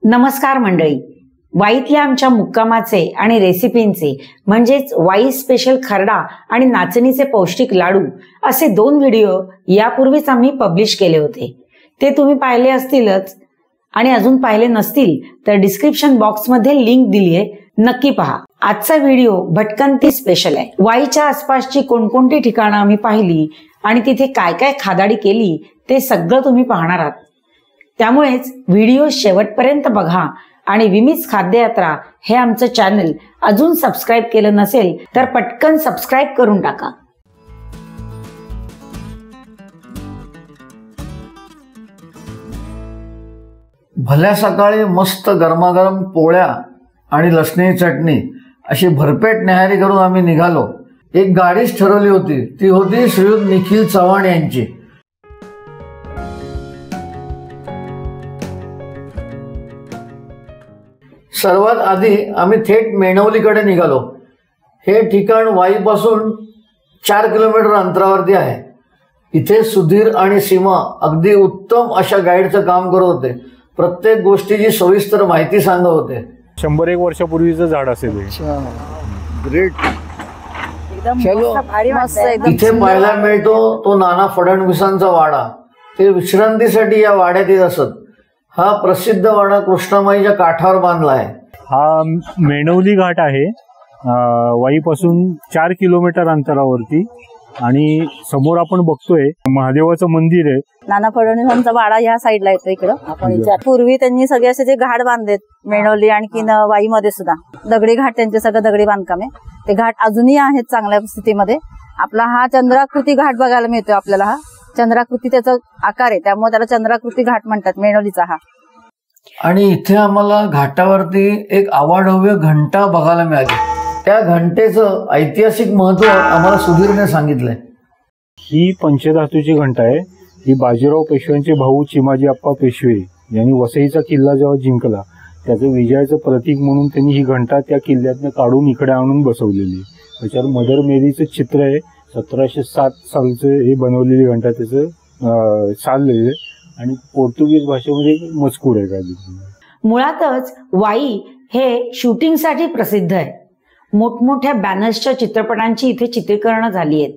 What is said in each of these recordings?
नमस्कार मंडळी, वाईतल्या आमच्या मुक्कामाचे आणि रेसिपींचे म्हणजेच वाई स्पेशल खरडा आणि नाचणीचे पौष्टिक लाडू असे 2 व्हिडिओ यापूर्वीच आम्ही पब्लिश केले होते. ते तुम्ही पाहिले असतीलच आणि अजून पाहिले नसतील तर डिस्क्रिप्शन बॉक्समध्ये लिंक दिली आहे, नक्की पहा. आजचा व्हिडिओ भटकंती स्पेशल आहे. वाईच्या आसपासची कोणकोणती ठिकाणं आम्ही पाहिली आणि तिथे काय काय खादाडी केली ते सगळं तुम्ही पाहणार आहात. त्यामुळेच व्हिडिओ शेवटपर्यंत बघा आणि विमीज खाद्ययात्रा हे आमचं चॅनल अजून सबस्क्राईब केलं नसेल तर पटकन सबस्क्राईब करून टाका. भल्या सकाळी मस्त गरमागरम पोळ्या आणि लसणी चटणी अशी भरपेट न्याहारी करून आम्ही निघालो. एक गाडीच ठरवली होती, ती होती श्रीयुत निखिल चव्हाण यांची. सर्वात आधी आम्ही थेट मेणवलीकडे निघालो. हे ठिकाण वाईपासून 4 किलोमीटर अंतरावरती आहे. इथे सुधीर आणि सीमा अगदी उत्तम अशा गाईडचं काम करत होते. प्रत्येक गोष्टीची सविस्तर माहिती सांगत होते. 100-1 वर्षापूर्वीचं झाड असेल. ग्रेट. चलो, इथे पाहायला मिळतो तो नाना फडणवीसांचा वाडा. ते विश्रांतीसाठी या वाड्यात येत असत. हा प्रसिद्ध वाडा कृष्णामाईच्या काठावर बांधला आहे. हा मेणवली घाट आहे, वाईपासून 4 किलोमीटर अंतरावरती. आणि समोर आपण बघतोय महादेवाचं मंदिर आहे. नाना फडणवीसांचा वाडा ह्या साईडला येतो. इकडं आपण पूर्वी त्यांनी सगळे असे जे घाट बांधलेत मेणवली आणखीन वाईमध्ये सुद्धा दगडी घाट, त्यांचे सगळं दगडी बांधकाम आहे. ते घाट अजूनही आहेत चांगल्या स्थितीमध्ये. आपला हा चंद्राकृती घाट बघायला मिळतो आपल्याला. हा चंद्राकृती त्याचा आकार आहे, त्यामुळे त्याला चंद्राकृती घाट म्हणतात मेणवलीचा हा. आणि इथे आम्हाला घाटावरती एक अवाढव्य घंटा बघायला मिळाली. त्या घंटेचं ऐतिहासिक महत्व आम्हाला सुधीरने सांगितलंय. ही पंचधातूची घंटा आहे. ही बाजीराव पेशव्यांचे भाऊ चिमाजी आप्पा पेशवे यांनी वसईचा किल्ला जेव्हा जिंकला त्याचं विजयाचं प्रतीक म्हणून त्यांनी ही घंटा त्या किल्ल्यातनं काढून इकडे आणून बसवलेली. त्याच्यावर मदर मेरीचं चित्र आहे. 1707 सालचं हे बनवलेली घंटा, त्याचं चाललेलं आणि पोर्तुगीज भाषेमध्ये मजकूर आहे. काय मुळातच वाई हे शूटिंगसाठी प्रसिद्ध आहे. मोठमोठ्या बॅनर्सच्या चित्रपटांची इथे चित्रीकरण झाली आहेत.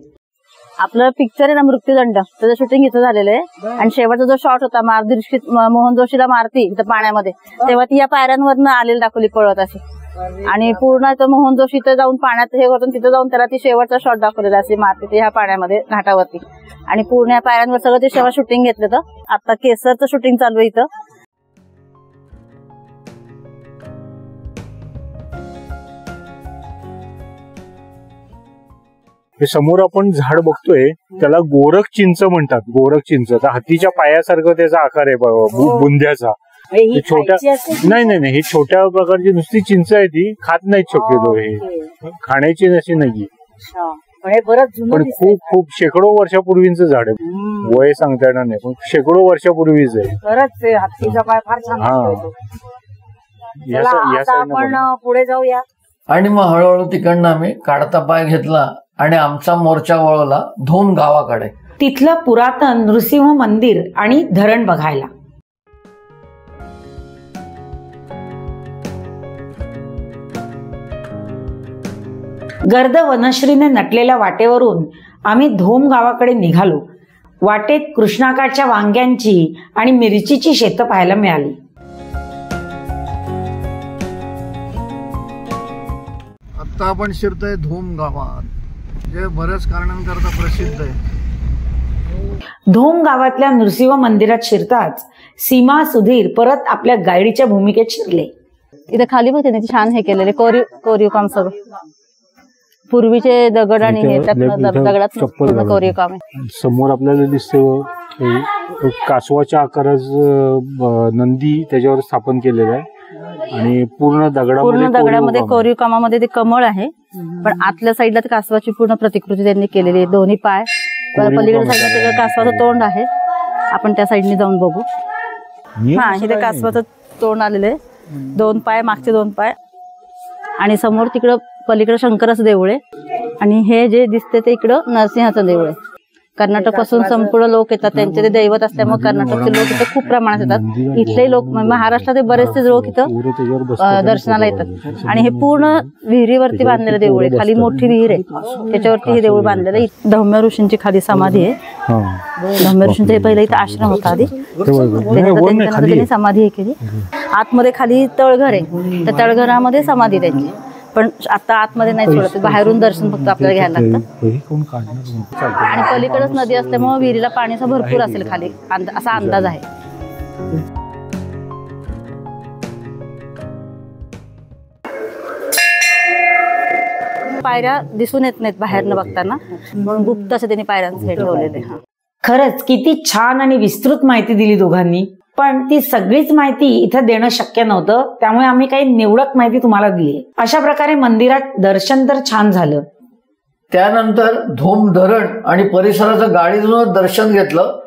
आपलं पिक्चर आहे ना मृत्यूदंड, त्याचं शूटिंग इथं झालेलं आहे. आणि शेवटचा जो शॉट होता मोहन जोशीला मारती इथं पाण्यामध्ये, तेव्हा ती या पायऱ्यांवरनं आलेली दाखवली पळत अशी. आणि पूर्ण मोहन जोशी इथं जाऊन पाण्यात हे होतं, तिथं जाऊन त्याला ती शेवटचा शॉट दाखवलेला असे मारते ते ह्या पाण्यामध्ये घाटावरती. आणि पूर्ण या पायऱ्यांवर सगळं ते शेवट शूटिंग घेतलं. तर आता केसरचं शूटिंग चालू आहे इथं. हे समोर आपण झाड बघतोय त्याला गोरख चिंच म्हणतात. गोरख चिंच हातीच्या पायासारखं त्याचा आकार आहे, बुंद्याचा. छोट्या नाही, ही छोट्या प्रकारची नुसती चिंच आहे. ती खात नाही शक्यतो. हे खाण्याची नशी नाहीये, पण खूप शेकडो वर्षापूर्वीचं झाड आहे. वय सांगता येणार नाही, पण शेकडो वर्षापूर्वीच आहे. आपण पुढे जाऊया. आणि मग हळूहळू तिकडनं आम्ही काढता पाय घेतला आणि आमचा मोर्चा वळवला धोम गावाकडे. तिथलं पुरातन नृसिंह मंदिर आणि धरण बघायला. गर्द वनश्रीने नटलेल्या वाटेवरून आम्ही धोम गावाकडे निघालो. वाटेत कृष्णाकाठच्या वांग्यांची आणि मिरचीची शेतं पाहायला मिळाली. आता आपण शिरतोय धोम गावात, जे बऱ्याच कारणांकरता प्रसिद्ध आहे. धोम गावातल्या नृसिंह मंदिरात शिरताच सीमा सुधीर परत आपल्या गाईडच्या भूमिकेत शिरले. इथे खाली बघते त्यांनी छान हे केलेले कोरीव काम, सगळं पूर्वीचे दगड आणि हे दगडात कोरीव काम आहे. समोर आपल्याला दिसतं कासवाच्या आकाराचं नंदी त्याच्यावर स्थापन केलेलं आहे. आणि पूर्ण दगडामध्ये कोरीव कामामध्ये ते कमळ आहे, पण आतल्या साईडला ते कासवाची पूर्ण प्रतिकृती त्यांनी केलेली आहे. 2 पाय, पलीकडे साईडला कासवाचं तोंड आहे. आपण त्या साईडने जाऊन बघू. हा, इथे कासवाचं तोंड आलेलं आहे. 2 पाय, मागचे 2 पाय. आणि समोर तिकडं पलीकडे शंकराचं देऊळ आहे. आणि हे जे दिसते ते इकडं नरसिंहाचं देऊळ आहे. कर्नाटक पासून संपूर्ण लोक येतात, त्यांचे ते दैवत असल्यामुळे कर्नाटकचे लोक इथे खूप प्रमाणात येतात. इथले लोक महाराष्ट्राचे बरेचसे लोक इथं दर्शनाला येतात. आणि हे पूर्ण विहिरीवरती बांधलेलं देऊळ आहे, खाली मोठी विहीर आहे त्याच्यावरती हे देऊळ बांधलेलं आहे. धौम्य ऋषींची खाली समाधी आहे. धौम्य ऋषींचा पहिला इथं आश्रम होता आधी, त्यांनी समाधी हे केली. आतमध्ये खाली तळघर आहे, त्या तळघरामध्ये समाधी त्यांची, पण आता आतमध्ये नाही सोडत, बाहेरून दर्शन फक्त आपल्याला घ्यायला लागतं. आणि पलीकडेच नदी असल्यामुळे विहिरीला पाण्याचा भरपूर असेल खाली असा अंदाज आहे. पायऱ्या दिसून येत नाहीत बाहेरनं बघताना, म्हणून गुप्त असं त्यांनी पायऱ्यांचं हे ठेवलेले. खरंच किती छान आणि विस्तृत माहिती दिली दोघांनी, पण ती सगळीच माहिती इथं देणं शक्य नव्हतं, त्यामुळे आम्ही काही निवडक माहिती तुम्हाला दिली. अशा प्रकारे मंदिरात दर्शन तर छान झालं. त्यानंतर धोम धरण आणि परिसराचं गाडीतून दर्शन घेतलं.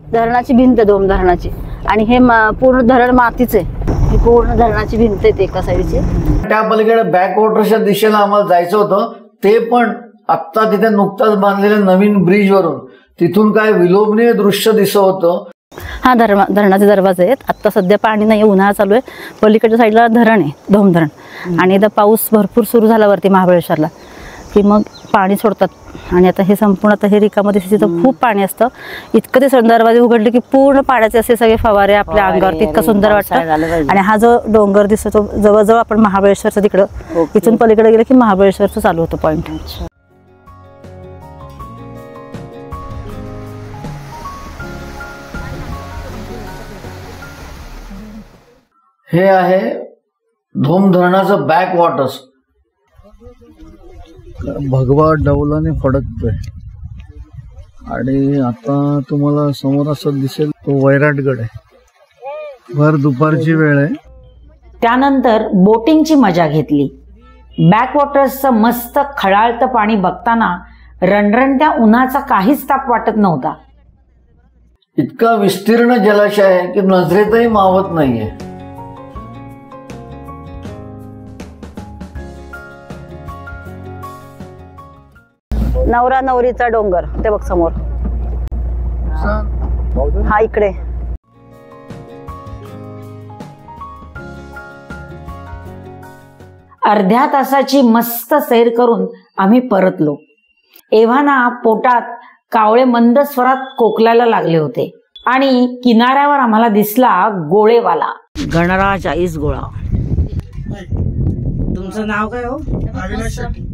धरणाची भिंत धोम धरणाची, आणि हे पूर्ण धरण मातीचे, ही पूर्ण धरणाची भिंत आहे एका साईडची. त्या पलीकडे बॅकवॉटरच्या दिशेला आम्हाला जायचं होतं, ते पण आत्ता तिथे नुकताच बांधलेल्या नवीन ब्रिज वरून तिथून काय विलोभनीय दृश्य दिसत होतं. हा धरणाचे दरवाजे आहेत. आता सध्या पाणी नाही, उन्हाळा चालू आहे. पलीकडच्या साईडला धरण आहे, धोम धरण, आणि एकदा पाऊस भरपूर सुरू झाला वरती महाबळेश्वरला की मग पाणी सोडतात. आणि आता हे संपूर्ण आता हे रिकामध्ये तिथं खूप पाणी असतं. इतकं ते दरवाजे उघडले की पूर्ण पाण्याचे असे सगळे फवारे आपल्या अंगावरती, इतकं सुंदर वाटतं. आणि हा जो डोंगर दिसतो जवळजवळ आपण महाबळेश्वरचं तिकडं, इथून पलीकडे गेलं की महाबळेश्वरचं चालू होतं पॉइंट. हे आहे धोम धरणाचं बॅक वॉटर्स. भगवा डौलाने फडकतोय. आणि आता तुम्हाला समोर असं दिसेल तो वैराटगड आहे. भर दुपारची वेळ आहे. त्यानंतर बोटिंगची मजा घेतली. बॅकवॉटर्सचं मस्त खळाळतं पाणी बघताना रणरणत्या उन्हाचा काहीच ताप वाटत नव्हता. इतका विस्तीर्ण जलाशय आहे की नजरेतही मावत नाहीये. नवरा नवरीचा डोंगर ते बघ समोर, हा इकडे. अर्ध्या तासाची मस्त सैर करून आम्ही परतलो. एव्हाना पोटात कावळे मंद स्वरात कोकलायला लागले होते आणि किनाऱ्यावर आम्हाला दिसला गोळेवाला गणराज आईस गोळा. तुमचं नाव काय हो? अविनाश शेट्टी.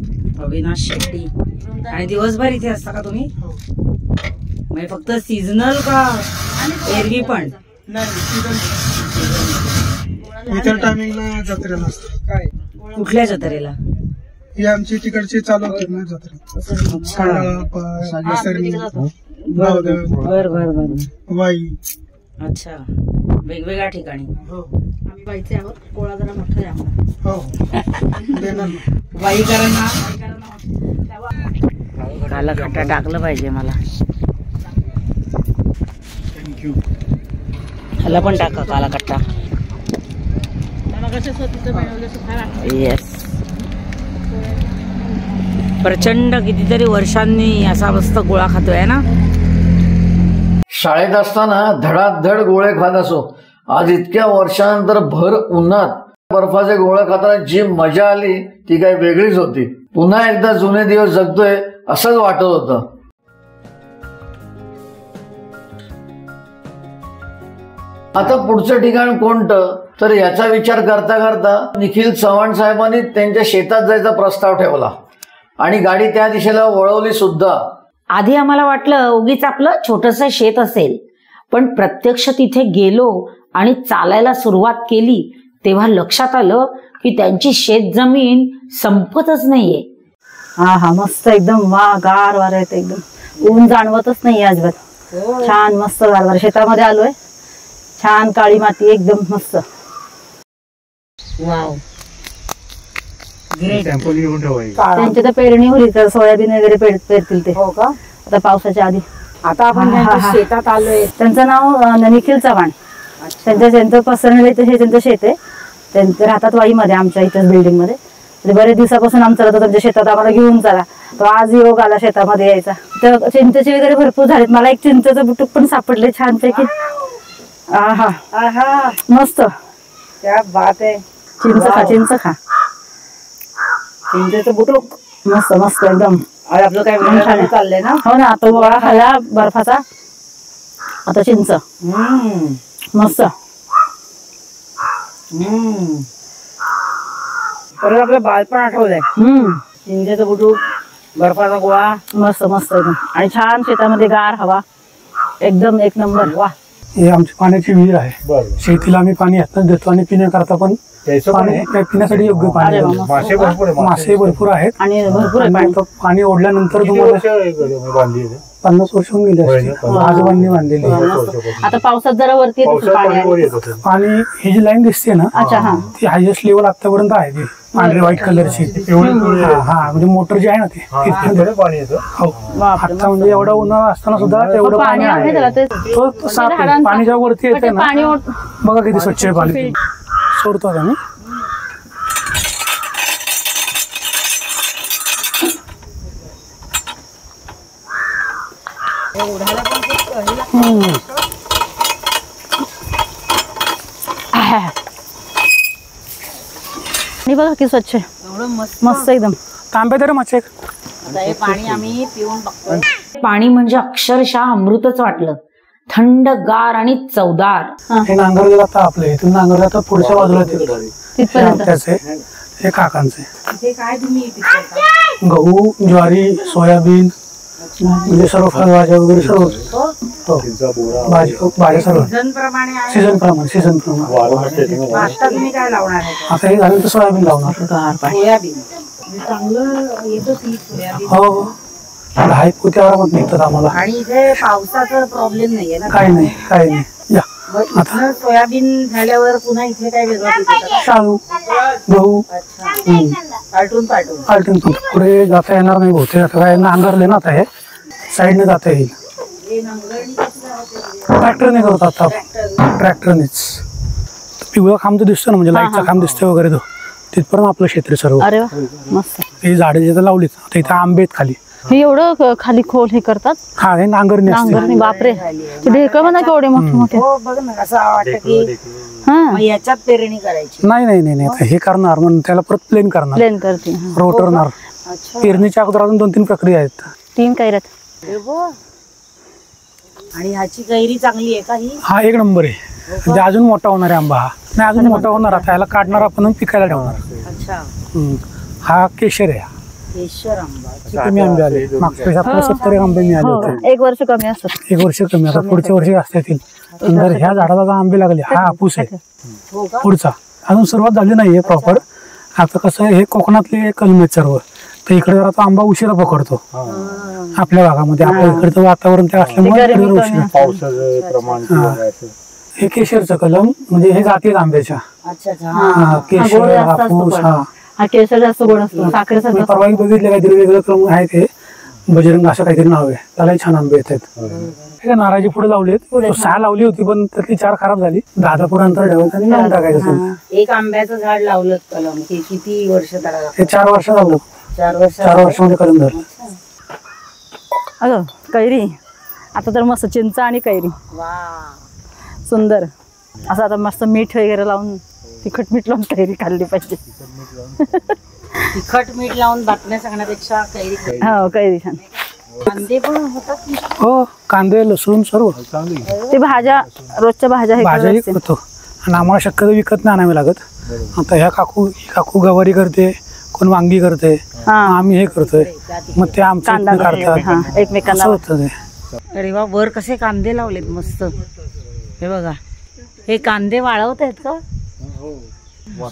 अविनाश शेट्टी. आणि दिवसभर इथे असता का तुम्ही? म्हणजे फक्त सीझनल का एरवी पण? इतर टायमिंगला जत्रेला असतं. काय कुठल्या जत्रेला? ही आमची तिकडची चालू होती ना जत्रा. बर बर बर. वाई. अच्छा, वेगवेगळ्या ठिकाणी. आम्ही बाईचे आहोत. गोळा जरा मोठा आहे आम्हाला. हो. वाईकरांना काला खट्टा टाकलं पाहिजे मला. थँक्यू. ह्याला पण टाका काला खट्टा. येस. प्रचंड कितीतरी वर्षांनी असा मस्त गोळा खातोय ना. शाळेत असताना धडाधड गोळे खात असो. आज इतक्या वर्षानंतर भर उन्हात बर्फाचे गोळे खाताना जी मजा आली ती काही वेगळीच होती. पुन्हा एकदा जुने दिवस जगतोय असंच वाटत होतं. आता पुढचं ठिकाण कोणतं, तर याचा विचार करता करता निखिल चव्हाण साहेबांनी त्यांच्या शेतात जायचा प्रस्ताव ठेवला आणि गाडी त्या दिशेला वळवली सुद्धा. आधी आम्हाला वाटलं उगीच आपलं छोटंसं शेत असेल, पण प्रत्यक्ष तिथे गेलो आणि चालायला सुरुवात केली तेव्हा लक्षात आलं की त्यांची शेतजमीन संपतच नाहीये. हा हा, मस्त एकदम गार वारा येते, एकदम ऊन जाणवतच नाही अजिबात. छान मस्त गार. शेतामध्ये आलोय, छान काळी माती एकदम मस्त. वाव, त्यांची तर पेरणी होईल, तर सोयाबीन वगैरे पेरतील ते. हो का? आता पावसाच्या आधी. आता आपण शेतात आलोय. त्यांचं नाव निखिल चव्हाण. त्यांचं पसरलेलं हे त्यांचं शेत आहे. त्यांचं राहतात वाईमध्ये, आमच्या इथं बिल्डिंग मध्ये. बरेच दिवसापासून आमचा होता तुमच्या शेतात आम्हाला घेऊन चला. तो आज योग आला शेतामध्ये यायचा. तर चिंचेचे वगैरे भरपूर झालेत. मला एक चिंचेचं बुटुक पण सापडले छानपैकी. आहा आहा मस्त, क्या बात आहे. चिंच खा, चिंच खा. चिंचेचं बुटुक मस्त मस्त एकदम. आपलं काय चाललंय ना. हो ना, आता गोळा खाला बर्फाचा, आता चिंच मस्त. परत आपलं बालपण आठवलंय. चिंचेचं बुटुक, बर्फाचा गोळा मस्त मस्त एकदम. आणि छान शेतामध्ये गार हवा, एकदम एक नंबर. वा. हे आमची पाण्याची विहीर आहे. शेतीला आम्ही पाणी यातच देतो आणि पिण्याकरता पण पाणी, पिण्यासाठी योग्य पाणी. मासे भरपूर आहेत आणि भरपूर पाणी ओढल्यानंतर तुम्हाला 50 वर्ष होऊन गेले असते. आजोबांनी बांधलेली. आता पावसात जरा वरती पाणी, ही जी लाईन दिसते ना, ती हायएस्ट लेवल आतापर्यंत आहे. ती पांढरी व्हाईट कलरची. हा म्हणजे मोटर जी आहे ना, ती पाणी येतं. आता म्हणजे एवढा उन्हाळा असताना सुद्धा तेवढं पाणी आहे. तो साफ आहे. पाणी जेव्हा वरती येते ना, बघा किती स्वच्छ आहे पाणी. सोडतो आता मी. बघा किती स्वच्छ आहे. मस्त एकदम. तांबे तर मच्छे. पाणी आम्ही पिऊन बघतो. पाणी म्हणजे अक्षरशः अमृतच वाटलं. थंड, गार आणि चवदार. हे नांगरलेलं आता आपलं इथून नांगरलं आता पुढच्या बाजूला त्याचे, हे काकांचे. गहू, ज्वारी, सोयाबीन म्हणजे सर्व फळभाज्या वगैरे सर्व. भाज्या सर्व सीझन प्रमाणे. आता हे झालं तर सोयाबीन लावणार. हो, 10 पोत्यावर निघतात आम्हाला. आणि इथे पावसाचा प्रॉब्लेम नाहीये ना. काही नाही. या आता सोयाबीन झाल्यावर पुन्हा इथे काय वेगळं शाळू, गहू आलटून पुढे जाता येणार नाही बहुतेक. आता काय नांगरले ना, आता हे साईडने जाता येईल. ट्रॅक्टरने करतात आता. ट्रॅक्टरनेच. पिवळा खांब तर दिसतो ना, म्हणजे लाईटचा खांब दिसतोय वगैरे, तो तिथपर्यंत आपलं क्षेत्र सर्व. अरे मस्त. हे झाडे जिथे लावलीत आता इथे आंबे आहेत खाली. हे एवढं खाली खोल हे करतात. हा, हे नांगरणी असते. बापरे, ढेकळ म्हणा केवढे मोठे मोठे. बघ ना, असं वाटतं की याच्यात पेरणी करायची. नाही आता हे करणार म्हणून त्याला परत प्लेन करणार. प्लेन करते, रोटरणार. पेरणीच्या अगोदर अजून 2-3 प्रक्रिया आहेत. 3 कैऱ्यात. आणि ह्याची कैरी चांगली आहे का ही? हा, एक नंबर आहे. म्हणजे अजून मोठा होणार आहे आंबा. हा नाही, अजून मोठा होणार. आता याला काढणार आपण, पिकायला ठेवणार. हा केशर आहे. केशर आंबा. कमी आंबे आले मागच्या वर्षी. आपल्याला 70 आंबे मिळाले होते. 1 वर्ष कमी असतात. 1 वर्ष कमी. आता पुढच्या वर्षी जास्त येतील. तर ह्या झाडाला आंबे लागले. हा हापूस आहे पुढचा. अजून सुरुवात झाली नाहीये प्रॉपर. आता कसं आहे, हे कोकणातले कलम आहेत सर्व. तर इकडे जरा तो आंबा उशिरा पकडतो आपल्या भागामध्ये. आपल्या इकडचं वातावरण ते असल्यामुळे उशिरा. पावसाचं प्रमाण. हे केशरचं कलम म्हणजे हे जाती आंब्याच्या. केशर, हापूस. हा केशर जास्त गोड असतो. साखरेसारखं. परवा बघितलं काहीतरी वेगळं क्रम आहे. ते बजरंग असं काहीतरी नाव आहे. त्यालाही छान आंबे येतात. नारळाची फुलं लावलीत. 6 लावली होती पण त्यातली 4 खराब झाली. 10 फुट अंतर ठेवायचं आणि लावून टाकायचं. एक आंब्याचं झाड लावलं कलम किती वर्ष त्याला? हे 4 वर्ष झालं. 4 वर्षामध्ये कलम धरलं. अगं कैरी आता तर मस्त. चिंच आणि कैरी सुंदर. असं आता मस्त मीठ वगैरे लावून, तिखट मीठ लावून कैरी खाल्ली पाहिजे. तिखट मीठ लावून बातम्या सांगण्यापेक्षा कैरी. हो, कैरी छान. कांदे पण होतात. हो, कांदे, लसूण सर्व. ते भाज्या, रोजच्या भाज्या करतो. आणि आम्हाला शक्यतो विकत नाही आणावे लागत. आता ह्या काकू गवारी करते, कोण वांगी करते, आम्ही हे करतोय. मग ते आमच्या काढतात एकमेकांना होतं ते. अरे वा, वर कसे कांदे लावलेत मस्त. हे बघा, हे कांदे वाळवत आहेत का?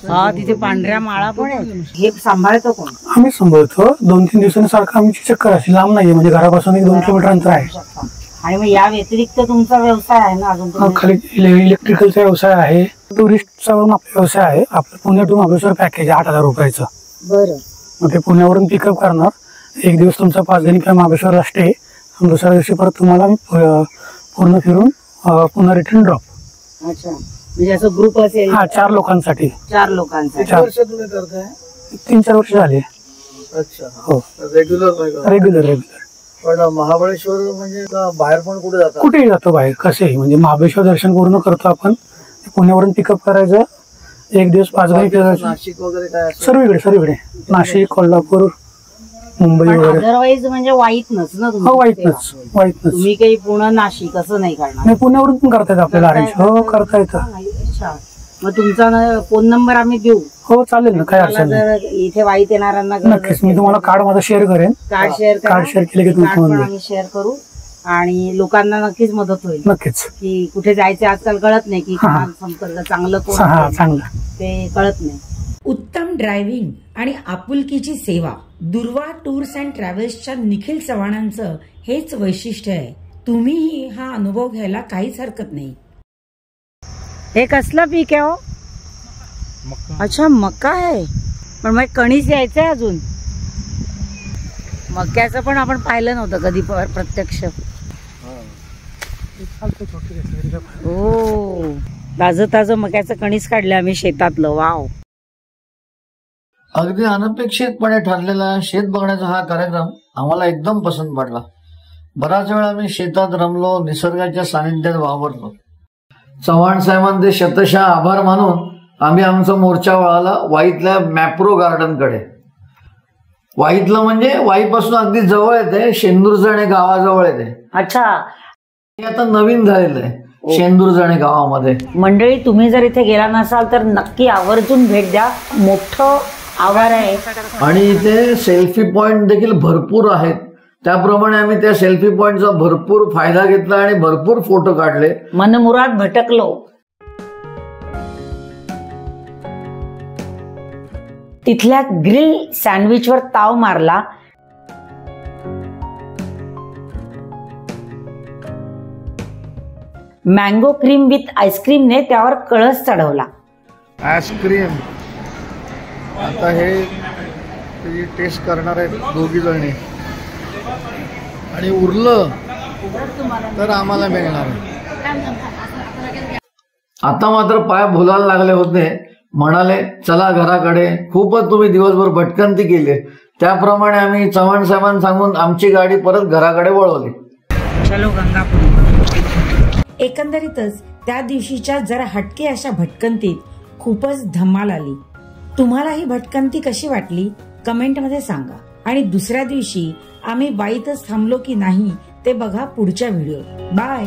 हा, तिथे पांढऱ्या माळा पण आहे. हे सांभाळतो कोण? आम्ही सांभाळतो. 2-3 दिवसांनी सारखं आमची चक्कर अशी लांब नाहीये. म्हणजे घरापासून 1-2 किलोमीटर अंतर आहे. आणि मग या व्यतिरिक्त तुमचा व्यवसाय आहे ना अजून? खाली इलेक्ट्रिकलचा व्यवसाय आहे. टुरिस्टचा आपला व्यवसाय आहे. आपलं पुण्यातून महाबळेश्वर पॅकेज 8,000 रुपयाचं. बरं. मग ते पुण्यावरून पिकअप करणार. 1 दिवस तुमचा 5 दिवस किंवा महाबळेश्वरला स्टे. दुसऱ्या दिवशी परत तुम्हाला पूर्ण फिरून पुन्हा रिटर्न ड्रॉप. अच्छा, म्हणजे असं ग्रुप असेल? हा, 4 लोकांसाठी. 4 लोकांसाठी. 3-4 वर्ष झाले. अच्छा. हो. रेग्युलर. पण महाबळेश्वर म्हणजे बाहेर पण कुठे जातात? कुठेही जातो बाहेर, कसेही. म्हणजे महाबळेश्वर दर्शन पूर्ण करतो आपण, पुण्यावरून पिकअप करायचं, 1 दिवस पाचगावी फिरायचं. नाशिक वगैरे काय? सर्वीकडे नाशिक, कोल्हापूर, मुंबई वगैरे. अदरवाईज म्हणजे वाईटनच ना तुम्ही? हो, वाईटनच. तुम्ही काही पुणे नाशिक असं नाही करणार? नाही, पुण्यावरून पण करता येतं आपल्याला अरेंज. हो, करता येतं. अच्छा. मग तुमचा फोन नंबर आम्ही देऊ? हो, चालेल ना, काय अडचण नाही. जर इथे वाईट येणाऱ्यांना नक्कीच मी तुम्हाला कार्ड माझा शेअर करेन. कार्ड शेअर केले की तुम्ही आम्ही शेअर करू आणि लोकांना नक्कीच मदत होईल. नक्कीच. की कुठे जायचे आजकाल कळत नाही की संपर्क चांगलं कोण चांगलं ते कळत नाही. उत्तम ड्रायव्हिंग आणि आपुलकीची सेवा दुर्वा टूर्स अँड ट्रॅव्हल्सच्या निखिल चव्हाणांचं हेच वैशिष्ट्य आहे. तुम्हीही हा अनुभव घ्यायला काहीच हरकत नाही. हे कसलं पीक आहे हो? अच्छा, मका आहे. पण मग कणीस यायचंय अजून. मक्याचं पण आपण पाहिलं नव्हतं कधी प्रत्यक्ष. हो, ताजं मक्याचं कणीस काढलं आम्ही शेतातलं. वाव. अगदी अनपेक्षितपणे ठरलेला शेत बघण्याचा हा कार्यक्रम आम्हाला एकदम पसंत पडला. बराच वेळ आम्ही शेतात रमलो, निसर्गाच्या सानिध्यात वावरलो. चव्हाण साहेबांचे शतशः आभार मानून आम्ही आमचा मोर्चा वळाला वाईतल्या मॅप्रो गार्डन कडे. वाईतलं म्हणजे वाईपासून अगदी जवळ येते, शेंदूरजणे गावाजवळ येते. अच्छा. हे आता नवीन झालेलं आहे शेंदूरजणे गावामध्ये. मंडळी, तुम्ही जर इथे गेला नसाल तर नक्की आवर्जून भेट द्या. मोठं आवार आहे आणि इथे सेल्फी पॉइंट देखील भरपूर आहेत. त्याप्रमाणे आम्ही त्या सेल्फी पॉइंटचा भरपूर फायदा घेतला आणि भरपूर फोटो काढले. मनमुराद भटकलो. तिथल्या ग्रिल सँडविचवर ताव मारला. मँगो क्रीम विथ आईस्क्रीमने त्यावर कळस चढवला. आईस्क्रीम आता हे टेस्ट करणार आहेत 2 जणी आणि उरलं तर आम्हाला मिळणार. आता मात्र पाय भुलायला लागले होते. म्हणाले चला घराकडे. खूपच तुम्ही दिवसभर भटकंती केली. त्याप्रमाणे आम्ही चव्हाण साहेबांना सांगून आमची गाडी परत घराकडे वळवली. चलो गंगापूर. एकंदरीतच त्या दिवशीच्या जरा हटके अशा भटकंतीत खूपच धमाल आली. तुम्हाला ही भटकंती कशी वाटली कमेंटमध्ये सांगा. आणि दुसऱ्या दिवशी आम्ही वाईतच थांबलो की नाही ते बघा पुढच्या व्हिडिओ. बाय.